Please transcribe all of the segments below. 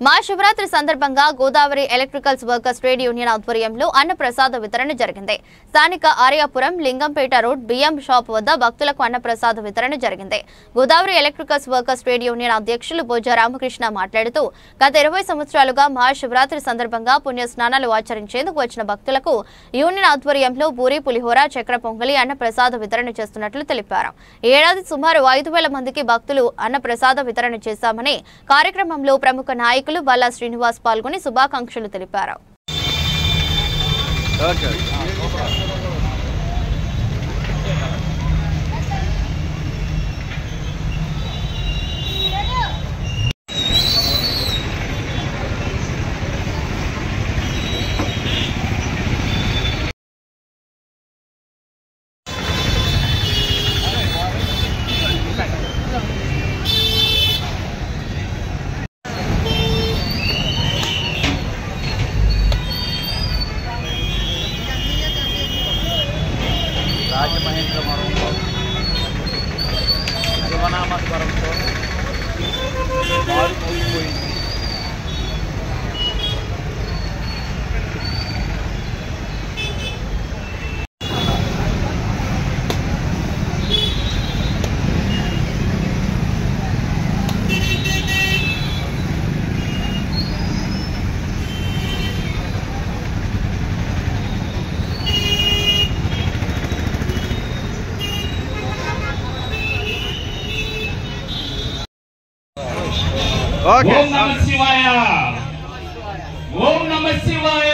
మహాశివరాత్రి సందర్భంగా Godavari electricals workers trade union ఆధ్వర్యంలో అన్నప్రసాద వితరణ జరిగింది. స్థానిక ఆర్యాపురం లింగంపేట రోడ్ బియ్యం షాప్ వద్ద భక్తులకు అన్నప్రసాద వితరణ జరిగింది. Godavari electricals workers trade union అధ్యక్షులు బోజా రామకృష్ణ మాట్లాడుతూ గత 20 సంవత్సరాలుగా మహాశివరాత్రి సందర్భంగా పుణ్య స్నానాలు ఆచరించేందుకు వచ్చిన భక్తులకు యూనియన్ ఆధ్వర్యంలో పూరి పులిహోర చక్ర పొంగలి అన్నప్రసాద వితరణ చేస్తున్నట్లు తెలిపారు. ఏడాది సుమారు 5,000 మందికి భక్తులు అన్నప్రసాద వితరణ చేశామని కార్యక్రమంలో ప్రముఖ నాయకులు బల్లా శ్రీనివాస్ పాల్గొని శుభాకాంక్షలు తెలిపారు. రాజమహేంద్రవరంలో శివనామస్వరంతో బాలు మోగిపోయింది. ఓం నమః శివాయ, ఓం నమః శివాయ,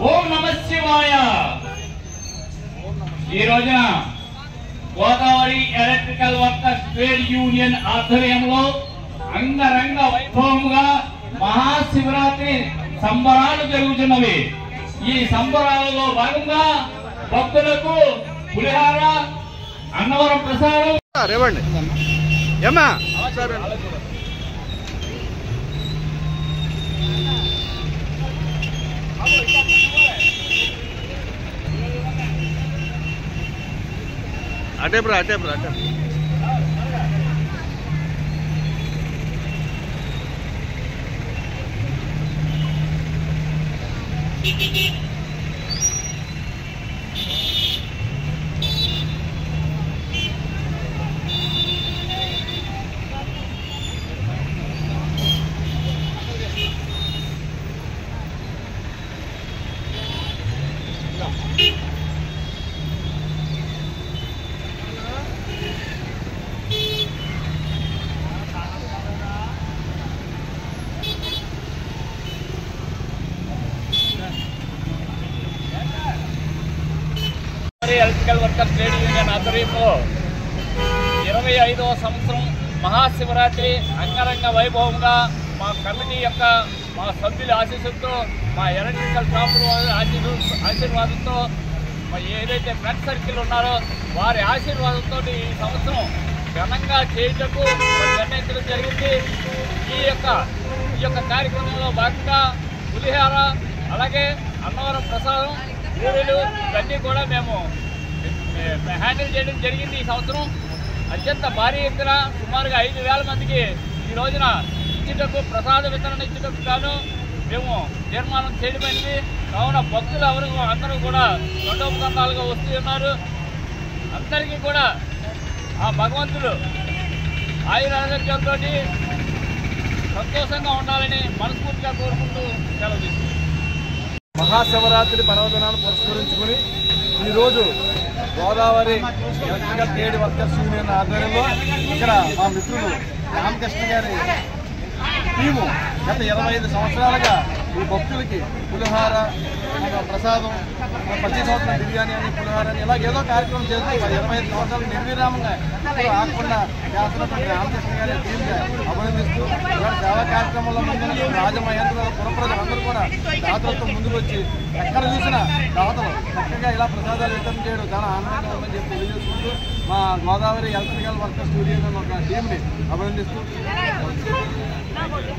ఓం నమః శివాయ. ఈ రోజున Godavari electrical workers trade union ఆధ్వర్యంలో అంగరంగ వైభవముగా మహాశివరాత్రి సంబరాలు జరుగుతున్నవి. ఈ సంబరాలలో భాగంగా భక్తులకు పులిహార అన్నవరం ప్రసాదం ఏమా అటే బ్రా అటే బ్రా అటే ఎలక్ట్రికల్ వర్కర్స్ ట్రేడ్ యూనియన్ ఆధ్వర్యంలో 25వ సంవత్సరం మహాశివరాత్రి అంగరంగ వైభవంగా మా కమిటీ యొక్క మా సభ్యుల ఆశీస్సులతో మా ఎలక్ట్రికల్ షాపుల ఆశీర్వాదంతో ఏదైతే ఫ్రెండ్ సర్కిల్ ఉన్నారో వారి ఆశీర్వాదంతో ఈ సంవత్సరం ఘనంగా చేయటకు నిర్ణయించడం జరిగింది. ఈ యొక్క కార్యక్రమంలో భాగంగా పులిహార అలాగే అన్నవరం ప్రసాదం పూరీలు ఇవన్నీ కూడా మేము హ్యాండిల్ చేయడం జరిగింది. ఈ సంవత్సరం అత్యంత భారీ ఎత్తున సుమారుగా 5,000 మందికి ఈ రోజున ఇచ్చేటకు ప్రసాద వితరణ ఇచ్చేటకు గాను మేము తీర్మానం చేయడమైనది. కావున భక్తులు అందరూ కూడా దండోపదండాలుగా వస్తూ ఉన్నారు. అందరికీ కూడా ఆ భగవంతుడు ఆయురారోగ్యాలతో సంతోషంగా ఉండాలని మనస్ఫూర్తిగా కోరుకుంటూ సెలవు తీసుకుంటాం. మహాశివరాత్రి పర్వదినాన్ని పురస్కరించుకుని ఈరోజు Godavari electrical trade workers union ఆధ్వర్యంలో ఇక్కడ మా మిత్రులు రామకృష్ణ గారి టీము గత 25 సంవత్సరాలుగా ఈ భక్తులకి పులిహార ప్రసాదం ప్రతి సంవత్సరం బిర్యానీ అని పులిహార అని ఇలా ఏదో కార్యక్రమం చేస్తూ 25 సంవత్సరాలు నిర్విరామంగా ఆకుండా చేస్తున్నటువంటి రామకృష్ణ గారి టీంగా అభినందిస్తూ ఇలాంటి సేవా కార్యక్రమంలో ముందు రాజమహేంద్ర పురప్రజలందరూ కూడా దాతలతో ముందుకు వచ్చి ఎక్కడ చూసినా దాతలు చక్కగా ఇలా ప్రసాదాలు వితరణ చేయడం చాలా ఆనందంగా ఉందని చెప్పి తెలియజేసుకుంటూ మా గోదావరి ఎలక్ట్రికల్ వర్కర్స్ యూనియన్ ఒక టీంని అభినందిస్తూ